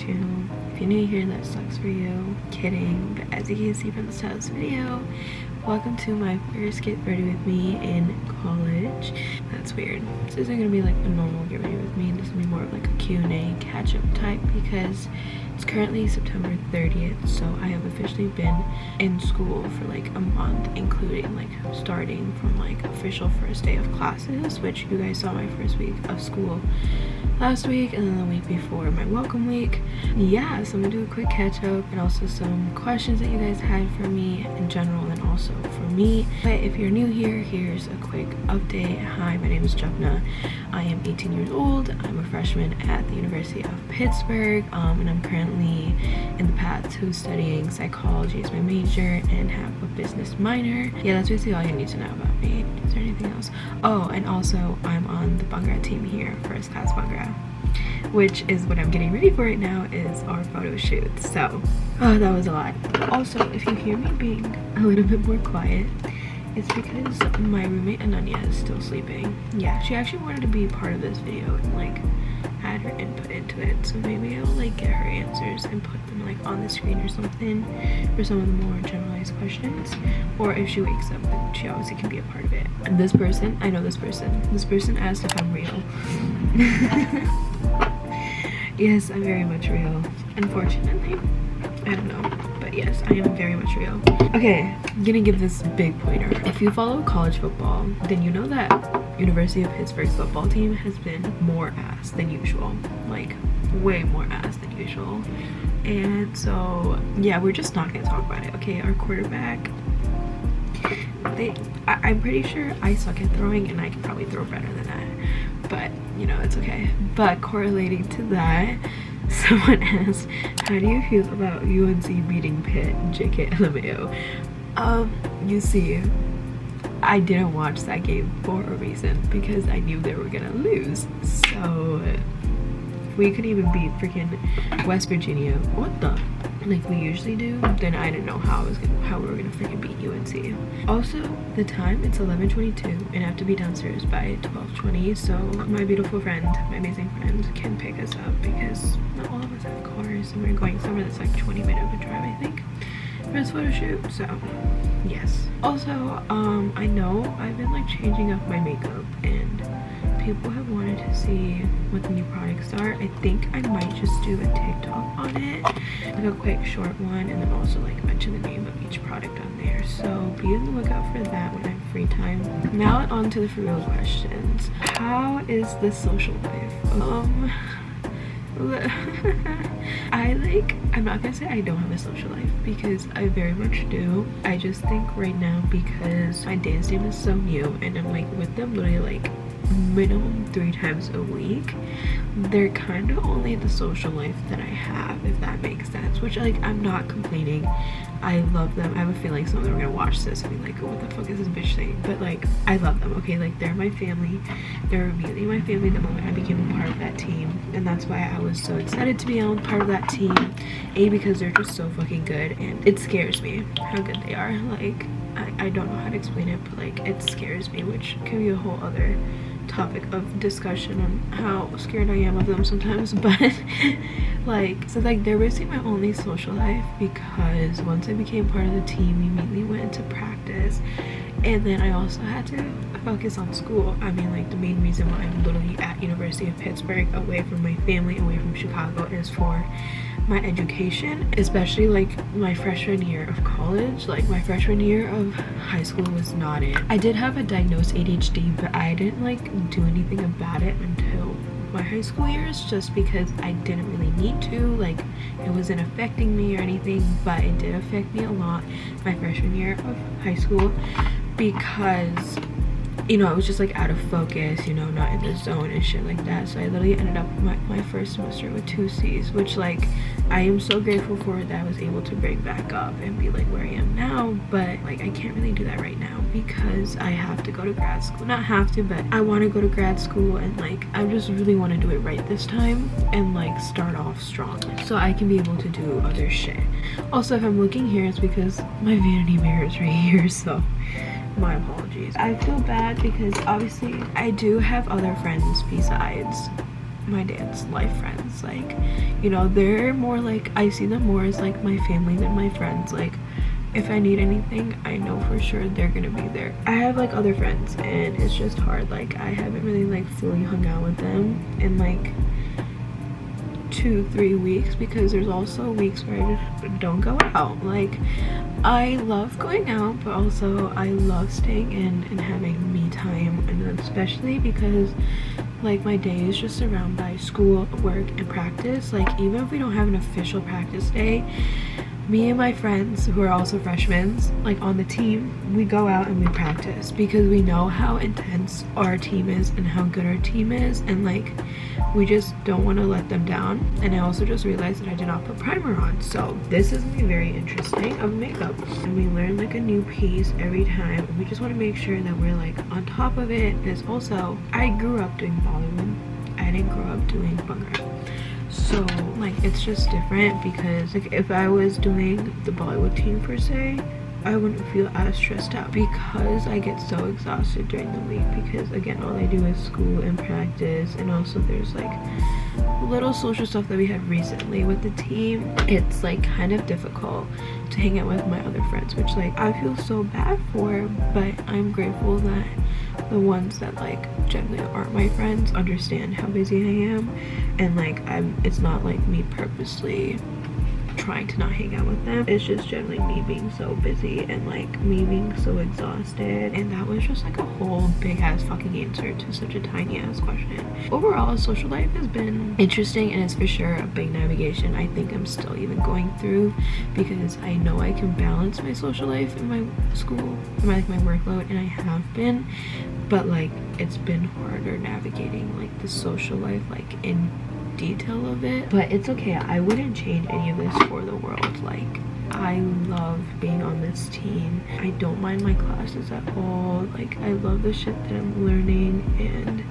channel. If you're new here, that sucks for you. Kidding. But as you can see from the start of this video, welcome to my first Get Ready With Me in college. That's weird. This isn't gonna be like a normal Get Ready With Me. This will be more of like a Q&A catch-up type because it's currently September 30th, so I have officially been in school for like a month, including like starting from like official first day of classes, which you guys saw my first week of school last week, and then the week before my welcome week. Yeah, so I'm gonna do a quick catch up and also some questions that you guys had for me in general and also for me. But if you're new here, here's a quick update. Hi, my name is Jupna. I am 18 years old. I'm a freshman at the University of Pittsburgh, and I'm currently in the path to studying psychology as my major and have a business minor. Yeah, that's basically all you need to know about me. Is there anything else? Oh, and also I'm on the Bhangra team here, first class Bhangra, which is what I'm getting ready for right now, is our photo shoot. So, oh, that was a lot. Also, if you hear me being a little bit more quiet, it's because my roommate Ananya is still sleeping. Yeah, she actually wanted to be part of this video and like add her input into it, so maybe I'll like get her answers and put them like on the screen or something for some of the more generalized questions, or if she wakes up then she obviously can be a part of it. And this person, I know this person asked if I'm real. Yes, I'm very much real, unfortunately. I don't know, but yes, I am very much real. Okay, I'm gonna give this big pointer. If you follow college football, then you know that University of Pittsburgh's football team has been more ass than usual, like way more ass than usual. And so yeah, we're just not gonna talk about it. Okay, our quarterback, I'm pretty sure I suck at throwing and I can probably throw better than that, but you know, it's okay. But correlating to that, someone asked, how do you feel about UNC beating Pitt? JK LMAO. You see, I didn't watch that game for a reason, because I knew they were gonna lose. So if we could even beat freaking West Virginia, like we usually do, then I didn't know how we were gonna freaking beat UNC. Also, the time, it's 11:22 and I have to be downstairs by 12:20, so my beautiful friend, my amazing friend, can pick us up because not all of us have cars and we're going somewhere that's like 20-minute of a drive, I think, for this photo shoot. So yes. Also, I know I've been like changing up my makeup and people have wanted to see what the new products are. I think I might just do a TikTok on it, like a quick short one, and then also like mention the name of each product on there. So be on the lookout for that when I have free time. Now on to the for real questions. How is the social life? I'm not gonna say I don't have a social life, because I very much do. I just think right now, because my dance team is so new and I'm like with them literally like minimum 3 times a week, they're kind of only the social life that I have, if that makes sense, which like I'm not complaining. I love them. I have a feeling some of them are gonna watch this and be like, oh, what the fuck is this bitch saying? But like, I love them, okay? Like, they're my family. They're immediately my family the moment I became a part of that team, and that's why I was so excited to be on part of that team. A, because they're just so fucking good, and it scares me how good they are. Like, I don't know how to explain it, but like, it scares me, which can be a whole other topic of discussion on how scared I am of them sometimes. But like, so like they're basically my only social life, because once I became part of the team, we immediately went into practice, and then I also had to focus on school. I mean, like, the main reason why I'm literally at University of Pittsburgh, away from my family, away from Chicago, is for my education, especially like my freshman year of college. Like, my freshman year of high school was not it. I did have a diagnosed ADHD, but I didn't like do anything about it until my high school years, just because I didn't really need to. Like, it wasn't affecting me or anything, but it did affect me a lot my freshman year of high school, because you know, I was just like out of focus, you know, not in the zone and shit like that. So I literally ended up my first semester with 2 C's, which like I am so grateful for that I was able to bring back up and be like where I am now. But like, I can't really do that right now because I have to go to grad school. Not have to, but I want to go to grad school, and like I just really want to do it right this time and like start off strong so I can be able to do other shit. Also, if I'm looking here, it's because my vanity mirror is right here, so my apologies. I feel bad because obviously I do have other friends besides my dance life friends. Like, you know, they're more like, I see them more as like my family than my friends. Like, if I need anything, I know for sure they're gonna be there. I have like other friends and it's just hard. Like, I haven't really like fully hung out with them in like 2-3 weeks, because there's also weeks where I just don't go out. Like, I love going out, but also I love staying in and having me time, and especially because like my day is just surrounded by school, work, and practice. Like, even if we don't have an official practice day, me and my friends who are also freshmen, like on the team, we go out and we practice because we know how intense our team is and how good our team is, and like we just don't want to let them down. And I also just realized that I did not put primer on, so this is gonna be very interesting of makeup. And we learn like a new piece every time, and we just want to make sure that we're like on top of it. Because also, I grew up doing Bollywood, I didn't grow up doing Bhangra. So like it's just different, because like if I was doing the Bollywood team per se, I wouldn't feel as stressed out because I get so exhausted during the week, because again, all I do is school and practice, and also there's like little social stuff that we had recently with the team. It's like kind of difficult to hang out with my other friends, which like I feel so bad for, but I'm grateful that the ones that like generally aren't my friends understand how busy I am, and like it's not like me purposely trying to not hang out with them. It's just generally me being so busy and like me being so exhausted. And that was just like a whole big ass fucking answer to such a tiny ass question. Overall, social life has been interesting, and it's for sure a big navigation I think I'm still even going through, because I know I can balance my social life and my school and my workload, and I have been, but like it's been harder navigating like the social life like in detail of it. But it's okay, I wouldn't change any of this for the world. Like, I love being on this team. I don't mind my classes at all. Like, I love the shit that I'm learning, and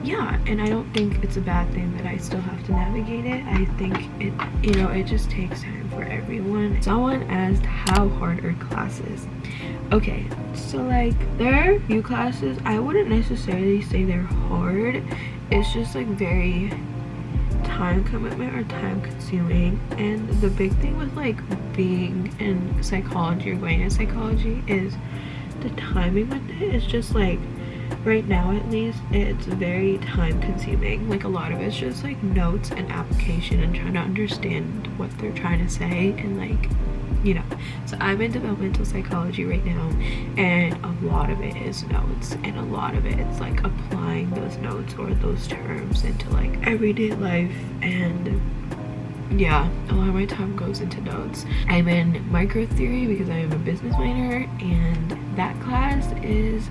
yeah, and I don't think it's a bad thing that I still have to navigate it. I think it, you know, it just takes time for everyone. Someone asked how hard are classes. Okay, so like there are a few classes I wouldn't necessarily say they're hard. It's just like very time commitment or time consuming. And the big thing with like being in psychology or going into psychology is the timing with it. It's just like right now at least it's very time consuming. Like a lot of it's just like notes and application and trying to understand what they're trying to say, and like, you know, so I'm in developmental psychology right now, and a lot of it is notes, and a lot of it it's like applying those notes or those terms into like everyday life. And yeah, a lot of my time goes into notes. I'm in micro theory because I am a business minor, and that class is,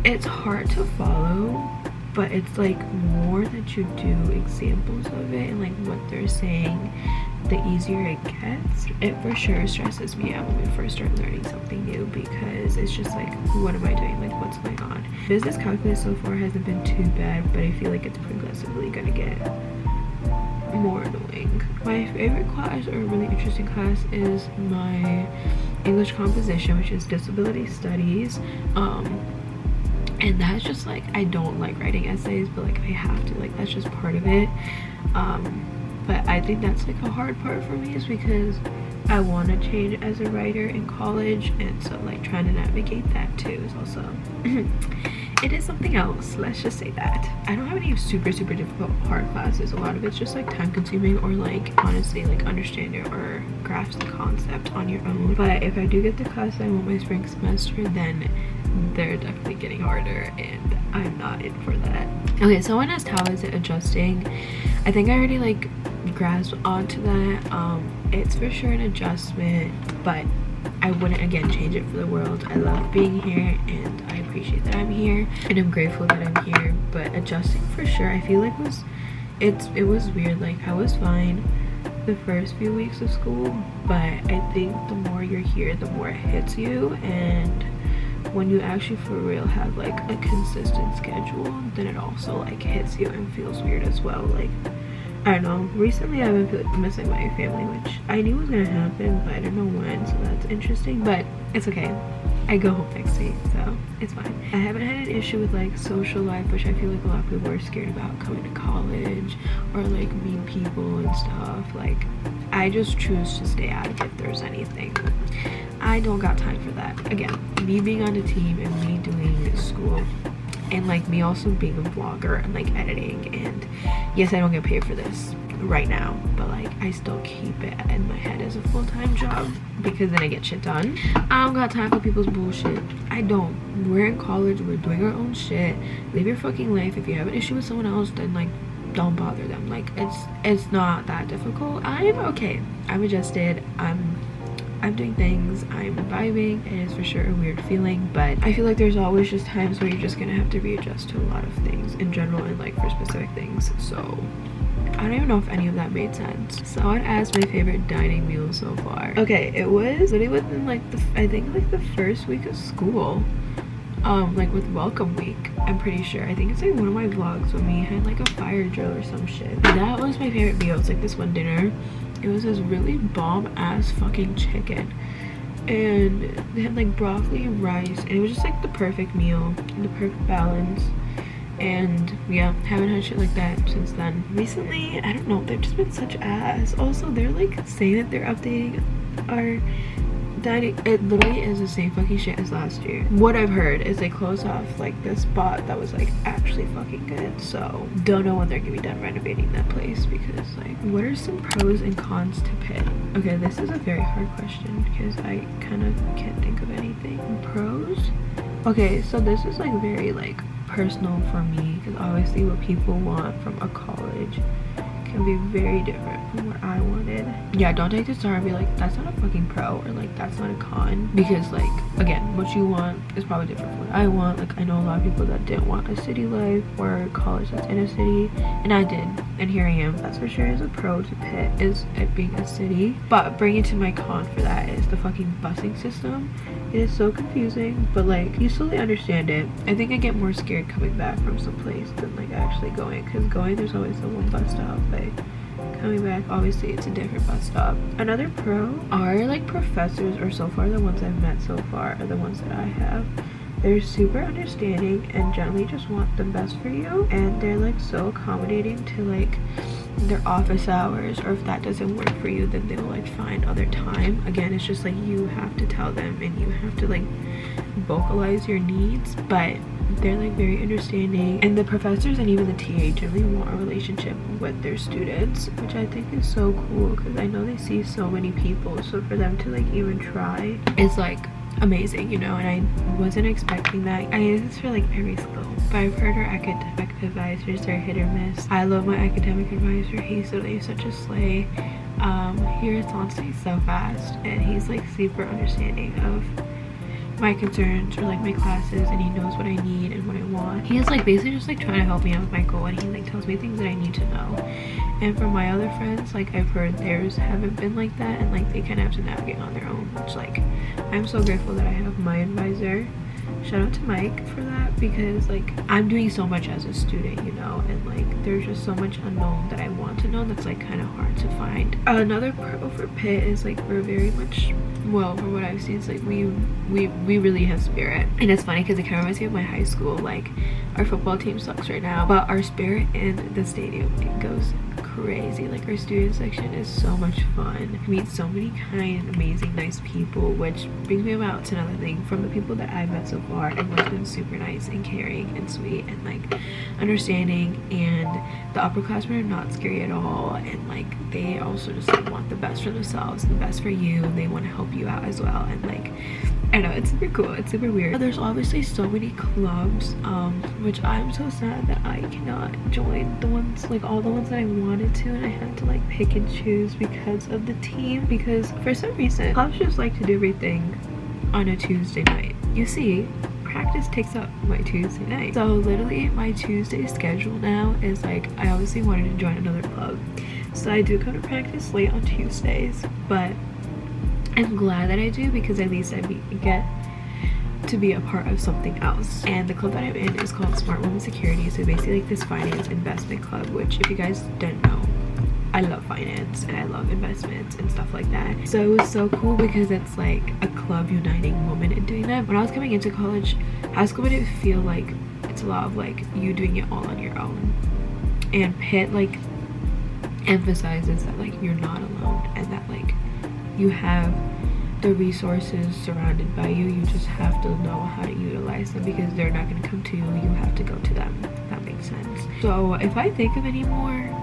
it's hard to follow, but it's like more that you do examples of it and like what they're saying, the easier it gets. It for sure stresses me out when we first start learning something new, because it's just like, what am I doing? Like, what's going on? Business calculus so far hasn't been too bad, but I feel like it's progressively gonna get more annoying. My favorite class, or a really interesting class, is my English composition, which is disability studies. And that's just like, I don't like writing essays, but like I have to, like that's just part of it. But I think that's like a hard part for me, is because I want to change as a writer in college, and so like trying to navigate that too is also it is something else, let's just say that. I don't have any super difficult hard classes. A lot of it's just like time consuming, or like honestly like understand it or grasp the concept on your own. But if I do get the class I want my spring semester, then they're definitely getting harder, and I'm not in for that. Okay, someone asked how is it adjusting. I think I already like grasped onto that. It's for sure an adjustment, but I wouldn't again change it for the world. I love being here, and I appreciate that I'm here, and I'm grateful that I'm here. But adjusting for sure, I feel like it was weird. Like I was fine the first few weeks of school, but I think the more you're here, the more it hits you. And when you actually for real have like a consistent schedule, then it also like hits you and feels weird as well. Like, I don't know, recently I've been missing my family, which I knew was gonna happen, but I don't know when, so that's interesting. But it's okay, I go home next week, so it's fine. I haven't had an issue with like social life, which I feel like a lot of people are scared about coming to college or like meet people and stuff. Like, I just choose to stay out of it if there's anything. I don't got time for that. Again, me being on a team and me doing school and like me also being a vlogger and like editing, and yes, I don't get paid for this right now, but like I still keep it in my head as a full-time job because then I get shit done. I don't got time for people's bullshit. I don't. We're in college, we're doing our own shit. Live your fucking life. If you have an issue with someone else, then like don't bother them. Like it's not that difficult. I'm okay. I'm adjusted. I'm doing things, I'm vibing. It is for sure a weird feeling, but I feel like there's always just times where you're just gonna have to readjust to a lot of things in general and like for specific things. So I don't even know if any of that made sense. So I'd ask my favorite dining meal so far. Okay, it was literally within like I think like the first week of school. Like with welcome week, I'm pretty sure. I think it's like one of my vlogs when we had like a fire drill or some shit. That was my favorite meal. It's like this one dinner. It was this really bomb ass fucking chicken, and they had like broccoli and rice, and it was just like the perfect meal, the perfect balance. And yeah, haven't had shit like that since then. Recently, I don't know, they've just been such ass. Also, they're like saying that they're updating our dining. It literally is the same fucking shit as last year. What I've heard is they closed off like this spot that was like actually fucking good, so don't know when they're gonna be done renovating that place, because like, what are some pros and cons to Pitt? Okay, this is a very hard question because I kind of can't think of anything. Pros? Okay, so this is like very like personal for me, because obviously what people want from a college can be very different from what I wanted. Yeah, don't take this to heart and be like, that's not a fucking pro, or like that's not a con, because like, again, what you want is probably different from what I want. Like, I know a lot of people that didn't want a city life or college that's in a city, and I did, and here I am. That's for sure is a pro to Pitt, is it being a city. But bringing to my con for that is the fucking busing system. It is so confusing, but like, you slowly understand it. I think I get more scared coming back from some place than like actually going, because going there's always the one bus stop, but coming back obviously it's a different bus stop. Another pro are like professors, or so far the ones I've met so far are the ones that I have. They're super understanding and generally just want the best for you, and they're like so accommodating to like their office hours, or if that doesn't work for you then they'll like find other time. Again, it's just like you have to tell them and you have to like vocalize your needs, but they're like very understanding. And the professors and even the TA generally want a relationship with their students, which I think is so cool, because I know they see so many people, so for them to like even try is like amazing, you know. And I wasn't expecting that. I use this for like every school, but I've heard our academic advisors are hit or miss. I love my academic advisor. He's literally such a slay. He responds to me so fast, and he's like super understanding of my concerns or like my classes, and he knows what I need and what I want. He is like basically just like trying to help me out with my goal, and he like tells me things that I need to know. And from my other friends, like I've heard theirs haven't been like that, and like they kind of have to navigate on their own, which like I'm so grateful that I have my advisor. Shout out to Mike for that, because like I'm doing so much as a student, you know, and like there's just so much unknown that I want to know that's like kind of hard to find. Another pro for Pitt is like we're very much, well, from what I've seen, it's like we really have spirit. And it's funny because it kind of reminds me of my high school. Like, our football team sucks right now, but our spirit in the stadium, it goes crazy. Like, our student section is so much fun. We meet so many kind, amazing, nice people, which brings me about to another thing. From the people that I've met so far, everyone's been super nice and caring and sweet and like understanding, and the upperclassmen are not scary at all, and like they also just like want the best for themselves and the best for you, and they want to help you out as well. And like, I know, it's super cool, it's super weird. There's obviously so many clubs, which I'm so sad that I cannot join the ones, like all the ones that I wanted to, and I had to like pick and choose because of the team, because for some reason clubs just like to do everything on a Tuesday night. You see, practice takes up my Tuesday night, so literally my Tuesday schedule now is like, I obviously wanted to join another club, so I do come to practice late on Tuesdays, but I'm glad that I do, because at least I get to be a part of something else. And the club that I'm in is called Smart Women Security, so basically like this finance investment club, which if you guys don't know, I love finance and I love investments and stuff like that. So it was so cool because it's like a club uniting women in doing that. When I was coming into college, high school made it feel like it's a lot of like you doing it all on your own, and Pitt like emphasizes that like you're not alone and that like you have the resources surrounded by you. You just have to know how to utilize them because they're not going to come to you. You have to go to them. If that makes sense. So if I think of any more,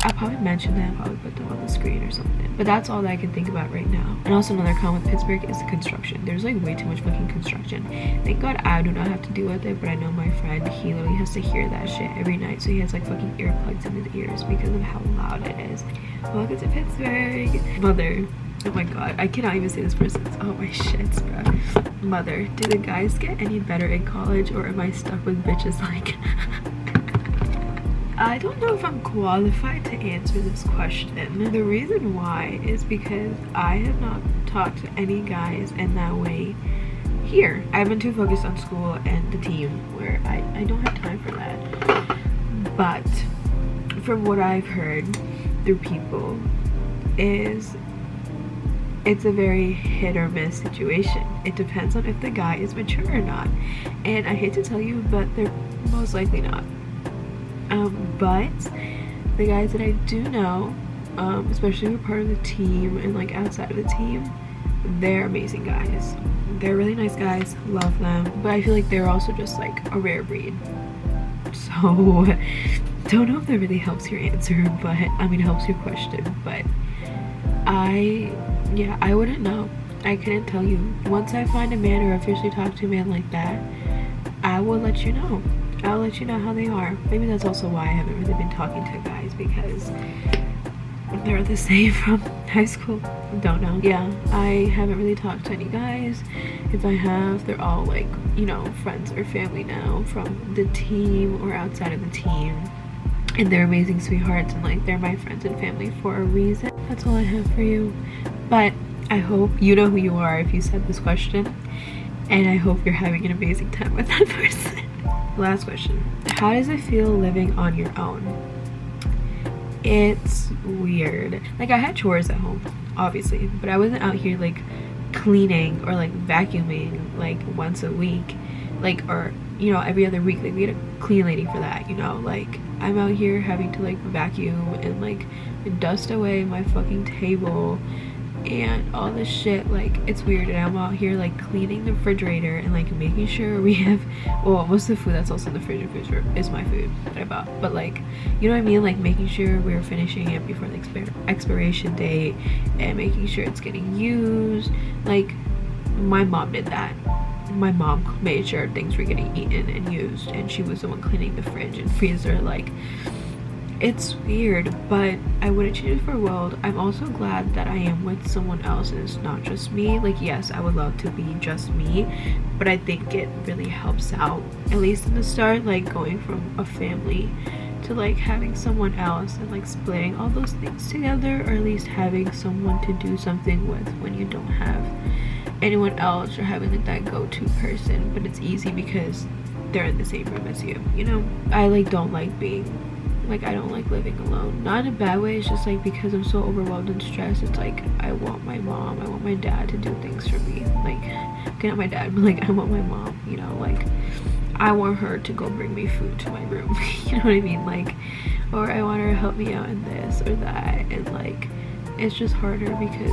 I'll probably mention them, probably put them on the screen or something. But that's all that I can think about right now. And also another con with Pittsburgh is the construction. There's like way too much fucking construction. Thank God I do not have to deal with it, but I know my friend, he literally has to hear that shit every night. So he has like fucking earplugs in his ears because of how loud it is. Welcome to Pittsburgh. Mother. Oh my god, I cannot even say this person's. Oh my shits, bro. Mother, do the guys get any better in college or am I stuck with bitches like I don't know if I'm qualified to answer this question. The reason why is because I have not talked to any guys in that way here. I've been too focused on school and the team where I don't have time for that. But from what I've heard through people is it's a very hit or miss situation. It depends on if the guy is mature or not. And I hate to tell you, but they're most likely not. But the guys that I do know, especially who are part of the team and like outside of the team, they're amazing guys. They're really nice guys, love them. But I feel like they're also just like a rare breed. So don't know if that really helps your answer, but I mean helps your question. But yeah, I wouldn't know. I couldn't tell you. Once I find a man or officially talk to a man like that, I will let you know. I'll let you know how they are. Maybe that's also why I haven't really been talking to guys, because they're the same from high school. Don't know. Yeah, I haven't really talked to any guys. If I have, they're all like, you know, friends or family now from the team or outside of the team. And they're amazing sweethearts and like they're my friends and family for a reason. That's all I have for you. But I hope you know who you are if you said this question. And I hope you're having an amazing time with that person. Last question. How does it feel living on your own? It's weird. Like I had chores at home, obviously, but I wasn't out here like cleaning or like vacuuming like once a week, like, or you know, every other week. Like we had a clean lady for that, you know. Like I'm out here having to like vacuum and like dust away my fucking table and all this shit. Like it's weird. And I'm out here like cleaning the refrigerator and like making sure we have, well, most of the food that's also in the refrigerator is my food that I bought, but like, you know what I mean, like making sure we're finishing it before the expiration date and making sure it's getting used. Like my mom did that. My mom made sure things were getting eaten and used, and she was the one cleaning the fridge and freezer. Like it's weird, but I wouldn't change it for a world. I'm also glad that I am with someone else and it's not just me. Like yes, I would love to be just me, but I think it really helps out, at least in the start, like going from a family to like having someone else and like splitting all those things together, or at least having someone to do something with when you don't have anyone else, or having like that go-to person. But it's easy because they're in the same room as you, you know. I like don't like being like, I don't like living alone. Not in a bad way, it's just like because I'm so overwhelmed and stressed, it's like I want my mom, I want my dad to do things for me. Like, okay, not my dad, but like I want my mom, you know, like I want her to go bring me food to my room. You know what I mean? Like, or I want her to help me out in this or that. And like it's just harder because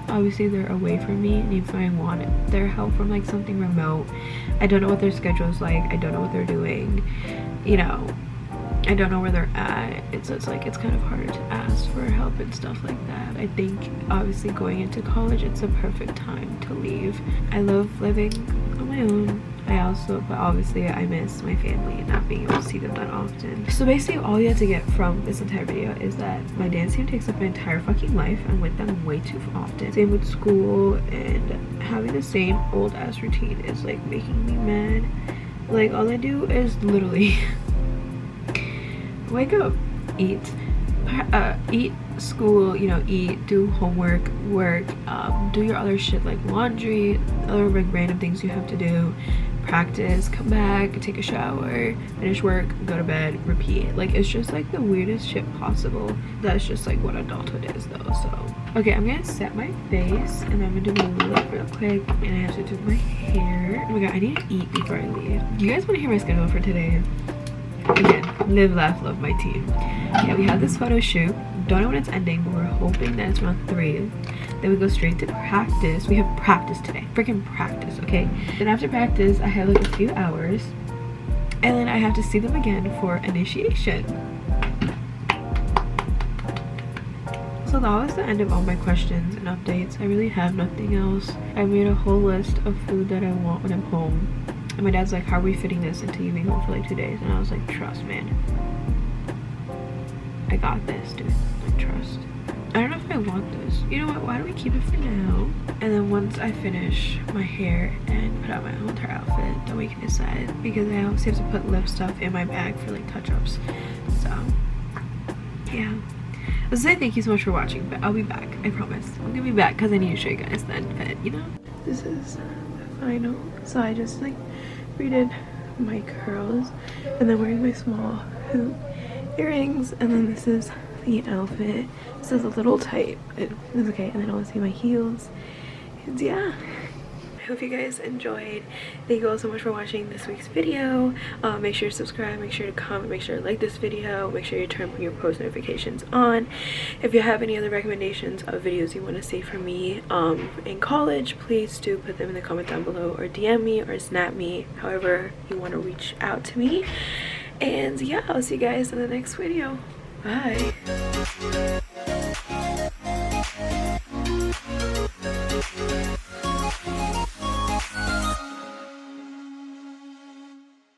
obviously they're away from me, and if I want their help from like something remote, I don't know what their schedule is like, I don't know what they're doing, you know, I don't know where they're at. It's like it's kind of harder to ask for help and stuff like that. I think obviously going into college, it's a perfect time to leave. I love living on my own. But obviously I miss my family and not being able to see them that often. So basically all you have to get from this entire video is that my dance team takes up my entire fucking life. I'm with them way too often. Same with school, and having the same old ass routine is like making me mad. Like all I do is literally wake up, eat, school, you know, eat, do homework, work, do your other shit like laundry, other like random things you have to do, practice, come back, take a shower, finish work, go to bed, repeat. Like, it's just like the weirdest shit possible. That's just like what adulthood is though. So okay, I'm gonna set my face and I'm gonna do my lip real quick, and I have to do my hair. Oh my god, I need to eat before I leave. You guys want to hear my schedule for today? Again, live, laugh, love my team. Yeah, we have this photo shoot. Don't know when it's ending, but we're hoping that it's around 3. Then we go straight to practice. We have practice today. Freaking practice, okay? Then after practice, I have like a few hours. And then I have to see them again for initiation. So that was the end of all my questions and updates. I really have nothing else. I made a whole list of food that I want when I'm home. And my dad's like, how are we fitting this into you being home for like 2 days? And I was like, trust, man. I got this, dude. Like, trust. I don't know if I want this. You know what? Why don't we keep it for now? And then once I finish my hair and put out my entire outfit, then we can decide. Because I also have to put lip stuff in my bag for like touch-ups. So, yeah. I'll say thank you so much for watching, but I'll be back. I promise. I'm gonna be back because I need to show you guys the end fit, you know? This is the final. So I just like redid my curls and then wearing my small hoop earrings, and then this is the outfit. This is a little tight, but it's okay. And then I want to see my heels, and yeah, I hope you guys enjoyed. Thank you all so much for watching this week's video. Make sure to subscribe, make sure to comment, make sure to like this video, make sure you turn your post notifications on. If you have any other recommendations of videos you want to see from me in college, please do put them in the comment down below, or DM me or snap me, however you want to reach out to me. And yeah, I'll see you guys in the next video. Bye.